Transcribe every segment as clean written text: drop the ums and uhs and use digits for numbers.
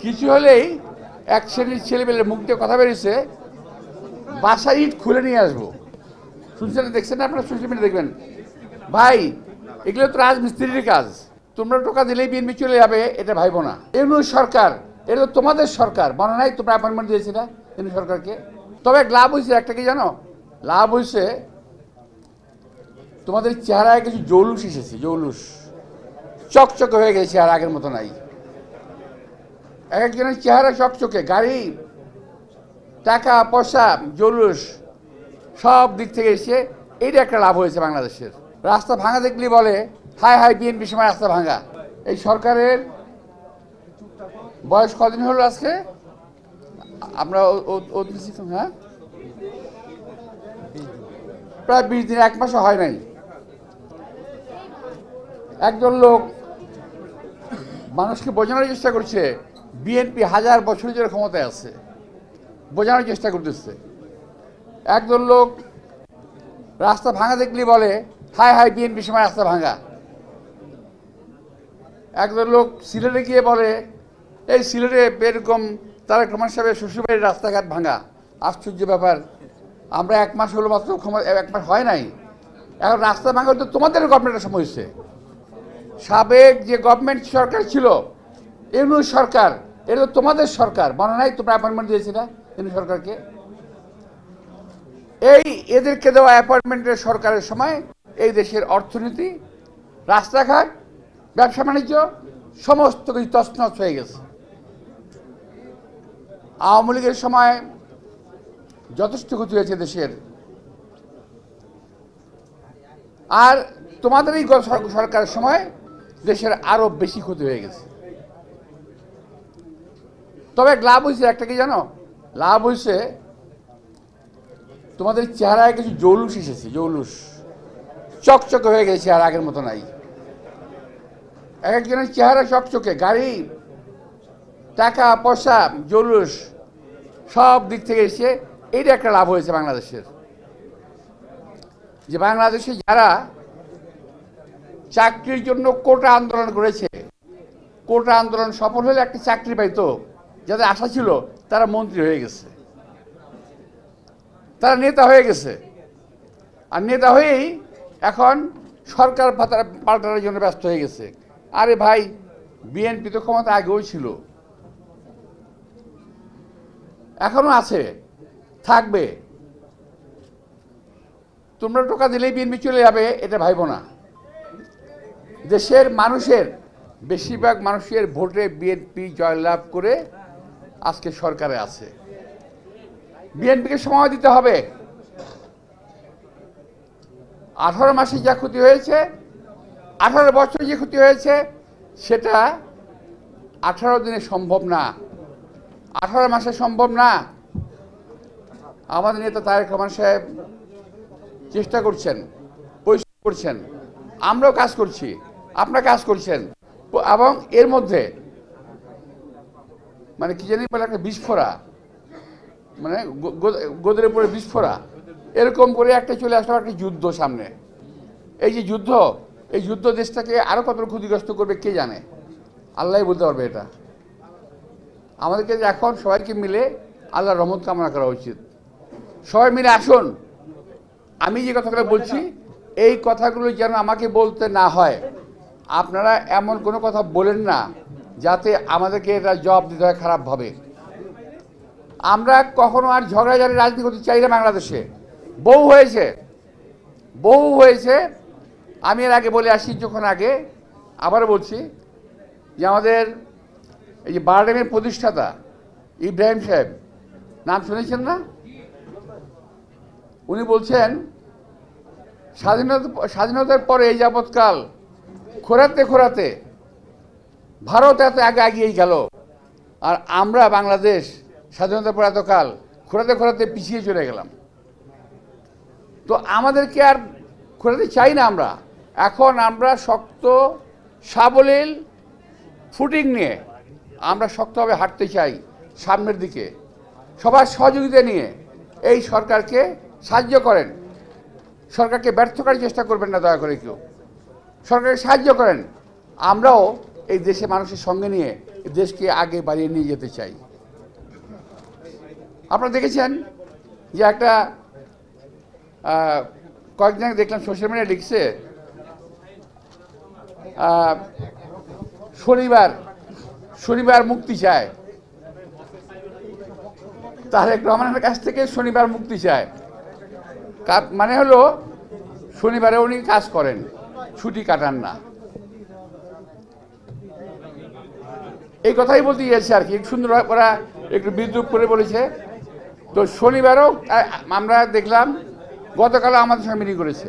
কিছু হলেই এক শ্রেণীর ছেলেমেয়ের মুখ দিয়ে কথা বেরিয়েছে, বাসায় ইট খুলে নিয়ে আসবো। শুনছেন, দেখছেন না আপনারা? সোশ্যাল মিডিয়া দেখবেন। ভাই, এগুলো তো রাজমিস্ত্রির কাজ। তোমরা টোকা দিলেই বিএনপি চলে যাবে, এটা ভাইবো না। ইউনূস সরকার, এটা তো তোমাদের সরকার, মনে নাই? তোমরা অ্যাপয়েন্টমেন্ট দিয়েছি না ইউনূস সরকারকে? তবে এক লাভ হয়েছে, একটা কি জানো? লাভ হয়েছে, তোমাদের চেহারায় কিছু জৌলুস এসেছে। জৌলুস চকচকে হয়ে গেছে, আর আগের মতো নাই। এক একজনের চেহারা চকচকে, গাড়ি, টাকা পয়সা, জৌলুস সব দিক থেকে এসে এইটা একটা লাভ হয়েছে বাংলাদেশের। রাস্তা ভাঙা দেখলে বলে হাই হাই বিএনপি সময় রাস্তা ভাঙা। এই সরকারের বয়স কদিন হলো আজকে? আমরা হ্যাঁ, প্রায় 20 দিন, 1 মাসও হয় নাই। একজন লোক মানুষকে বোঝানোর চেষ্টা করছে বিএনপি 1000 বছরের জন্য ক্ষমতায় আছে, বোঝানোর চেষ্টা করতেছে। একজন লোক রাস্তা ভাঙা দেখলে বলে হাই হাই বিএনপি সময় রাস্তা ভাঙা। একজন লোক সিলেটে গিয়ে বলে এই সিলেটে এরকম তারেক রহমান সাহেবের শ্বশুরবাড়ির রাস্তাঘাট ভাঙা। আশ্চর্য ব্যাপার, আমরা 1 মাস হলো মাত্র, 1 মাস হয় নাই, এখন রাস্তা ভাঙা তো তোমাদের গভর্নমেন্টের সময় হয়েছে। সাবেক যে গভর্নমেন্ট সরকার ছিল, ইউনূস সরকার, এটা তো তোমাদের সরকার, মনে নাই? তোমরা অ্যাপয়েন্টমেন্ট দিয়েছি না ইউনূস সরকারকে? এই এদেরকে দেওয়া অ্যাপয়েন্টমেন্টের সরকারের সময় এই দেশের অর্থনীতি, রাস্তাঘাট, ব্যবসা বাণিজ্য সমস্ত কিছু তছনছ হয়ে গেছে। আওয়ামী লীগের সময় যথেষ্ট ক্ষতি হয়েছে দেশের, আর তোমাদের এই সরকারের সময় দেশের আরো বেশি ক্ষতি হয়ে গেছে। তবে লাভ হয়েছে, একটা কি জানো? লাভ হয়েছে, তোমাদের চেহারায় কিছু জৌলুস এসেছে। জৌলুস চকচকে হয়ে গেছে, আর আগের মতো নাই। এক একজনের চেহারা চকচকে, গাড়ি, টাকা পয়সা, জৌলুস সব দিক থেকে এসে এইটা একটা লাভ হয়েছে বাংলাদেশের। যে বাংলাদেশে যারা চাকরির জন্য কোটা আন্দোলন করেছে, কোটা আন্দোলন সফল হলে একটা চাকরি পাইতো, যাদের আশা ছিল তারা মন্ত্রী হয়ে গেছে, তারা নেতা হয়ে গেছে। আর নেতা হয়েই এখন সরকার পাল্টানোর জন্য ব্যস্ত হয়ে গেছে। আরে ভাই, বিএনপি তো ক্ষমতা আগেও ছিল, এখনো আছে, থাকবে। তোমরা টোকা দিলেই বিএনপি চলে যাবে, এটা ভাইবো না। দেশের মানুষের বেশিরভাগ মানুষের ভোটে বিএনপি জয়লাভ করে আজকে সরকারে আছে। বিএনপিকে সময় দিতে হবে। 18 মাসে যা ক্ষতি হয়েছে, 18 বছরে যে ক্ষতি হয়েছে, সেটা 18 দিনে সম্ভব না, 18 মাসে সম্ভব না। আমাদের নেতা তারেক রহমান সাহেব চেষ্টা করছেন, পরিশ্রম করছেন, আমরাও কাজ করছি, আপনারা কাজ করছেন, এবং এর মধ্যে মানে কি জানি বলে একটা বিস্ফোরা, মানে গোদের উপরে বিস্ফোরা, এরকম করে একটা চলে আসলো একটা যুদ্ধ সামনে। এই যে যুদ্ধ, এই যুদ্ধ দেশটাকে আরো কত ক্ষতিগ্রস্ত করবে কে জানে, আল্লাহই বলতে পারবে এটা। আমাদেরকে এখন সবাইকে মিলে আল্লাহর রহমত কামনা করা উচিত। সবাই মিলে আসুন, আমি যে কথাগুলো বলছি এই কথাগুলো যেন আমাকে বলতে না হয়। আপনারা এমন কোনো কথা বলেন না যাতে আমাদেরকে এটা জবাব দিতে হয় খারাপভাবে। আমরা কখনো আর ঝগড়াঝাড়ি রাজনীতি করতে চাই না বাংলাদেশে। বহু হয়েছে, বহু হয়েছে। আমি এর আগে বলে আসি, যখন আগে আবারও বলছি যে আমাদের এই যে বারডেমের প্রতিষ্ঠাতা ইব্রাহিম সাহেব, নাম শুনেছেন না? উনি বলছেন স্বাধীনতার পরে এই যাবৎকাল খোরাতে খোরাতে ভারত এত আগে এগিয়ে গেল, আর আমরা বাংলাদেশ স্বাধীনতার পর এতকাল খোরাতে খোরাতে পিছিয়ে চলে গেলাম। তো আমাদেরকে আর খোরাতে চাই না আমরা। এখন আমরা শক্ত সাবলীল ফুটিং নিয়ে আমরা শক্তভাবে হাঁটতে চাই সামনের দিকে। সবার সহযোগিতা নিয়ে এই সরকারকে সাহায্য করেন। সরকারকে ব্যর্থ করার চেষ্টা করবেন না দয়া করে কেউ। সরকারকে সাহায্য করেন। আমরাও এই দেশে মানুষের সঙ্গে নিয়ে দেশকে আগে বাড়িয়ে নিয়ে যেতে চাই। আপনারা দেখেছেন যে একটা কয়েকদিন আগে দেখলাম সোশ্যাল মিডিয়ায় লিখছে শনিবার মুক্তি চায়, তারেক রহমানের কাছ থেকে শনিবার মুক্তি চায়। মানে হলো শনিবারে উনি কাজ করেন, ছুটি কাটান না। এই কথাই বলতে গিয়েছে আর কি, সুন্দর ওরা একটু বিদ্রুপ করে বলেছে। তো শনিবারও আমরা দেখলাম গতকালও আমাদের সঙ্গে মিটিং করেছে।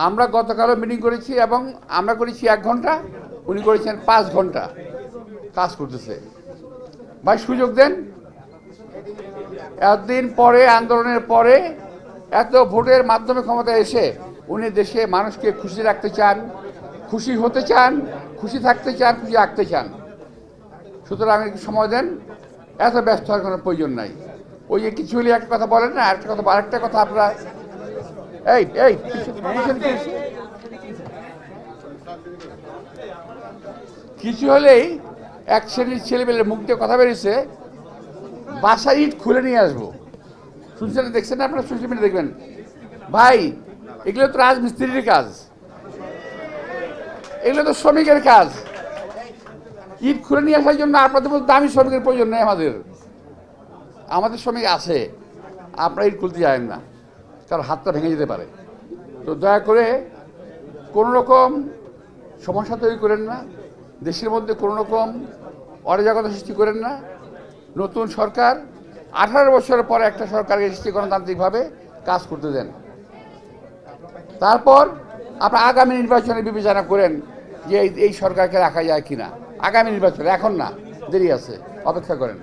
আমরা গতকালও মিটিং করেছি এবং আমরা করেছি 1 ঘন্টা, উনি করেছেন 5 ঘন্টা কাজ করতেছে। ভাই সুযোগ দেন। এতদিন পরে, আন্দোলনের পরে, এত ভোটের মাধ্যমে ক্ষমতায় এসে উনি দেশে মানুষকে খুশি রাখতে চান, খুশি হতে চান, খুশি থাকতে চান, খুশি রাখতে চান। সুতরাং একটু সময় দেন, এত ব্যস্ত হওয়ার কোনো প্রয়োজন নাই। ওই যে কিছু হলে একটা কথা বলেন না, আরেকটা কথা আপনারা কিছু হলেই এক শ্রেণীর ছেলেমেয়ের মুখ দিয়ে কথা বেরিয়েছে, বাসায় ইট খুলে নিয়ে আসবো। শুনছেন, দেখছেন না আপনারা? সোশ্যাল মিডিয়া দেখবেন। ভাই এগুলো তো রাজমিস্ত্রির কাজ, এগুলো তো শ্রমিকের কাজ। ইট খুলে নিয়ে আসার জন্য আপনাদের মধ্যে দামি শ্রমিকের প্রয়োজন নেই। আমাদের শ্রমিক আছে, আপনারা ইট খুলতে জানেন না, কারণ হাতটা ভেঙে যেতে পারে। তো দয়া করে কোনো রকম সমস্যা তৈরি করেন না, দেশের মধ্যে কোনো রকম অরাজকতা সৃষ্টি করেন না। নতুন সরকার 18 বছরের পরে একটা সরকারকে সৃষ্টি গণতান্ত্রিকভাবে কাজ করতে দেন। তারপর আপনার আগামী নির্বাচনে বিবেচনা করেন যে এই সরকারকে রাখা যায় কিনা। আগামী নির্বাচনে, এখন না, দেরি আছে, অপেক্ষা করেন।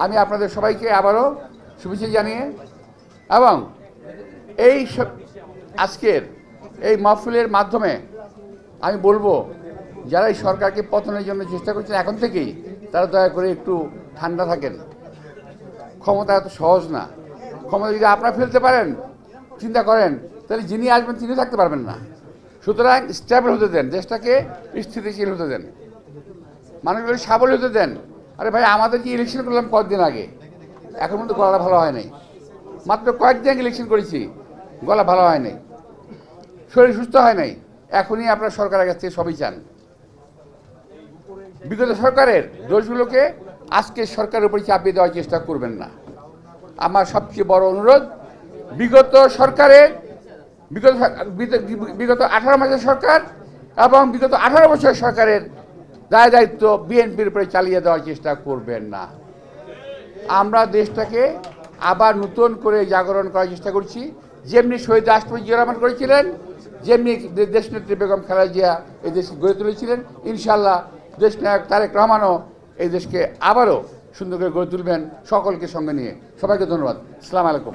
আমি আপনাদের সবাইকে আবারও শুভেচ্ছা জানিয়ে এবং আজকের এই মাহফিলের মাধ্যমে আমি বলবো, যারা এই সরকারকে পতনের জন্য চেষ্টা করছেন এখন থেকেই, তারা দয়া করে একটু ঠান্ডা থাকেন। ক্ষমতা এত সহজ না। ক্ষমতা যদি আপনারা ফেলতে পারেন, চিন্তা করেন, তাহলে যিনি আসবেন তিনি থাকতে পারবেন না। সুতরাং স্টেবল হতে দেন, দেশটাকে স্থিতিশীল হতে দেন, মানুষগুলো সাবল হতে দেন। আরে ভাই, আমাদের কি ইলেকশন করলাম কয়েকদিন আগে, এখন পর্যন্ত গলা ভালো হয় নাই। মাত্র কয়েকদিন আগে ইলেকশন করেছি, গলা ভালো হয় নাই, শরীর সুস্থ হয় নাই। এখনই আপনারা সরকারের কাছ থেকে সবই চান। বিগত সরকারের দোষগুলোকে আজকে সরকারের উপরে চাপিয়ে দেওয়ার চেষ্টা করবেন না। আমার সবচেয়ে বড় অনুরোধ, বিগত 18 মাসের সরকার এবং বিগত 18 বছরের সরকারের দায় দায়িত্ব বিএনপির উপরে চালিয়ে দেওয়ার চেষ্টা করবেন না। আমরা দেশটাকে আবার নতুন করে জাগরণ করার চেষ্টা করছি। যেমনি শহীদ রাষ্ট্রপতি জিয়া রহমান করেছিলেন, যেমনি দেশনেত্রী বেগম খালেদা জিয়া এই দেশকে গড়ে তুলেছিলেন, ইনশাআল্লাহ দেশনায়ক তারেক রহমানও এই দেশকে আবারও সুন্দর করে গড়ে তুলবেন, সকলকে সঙ্গে নিয়ে। সবাইকে ধন্যবাদ। আসসালামু আলাইকুম।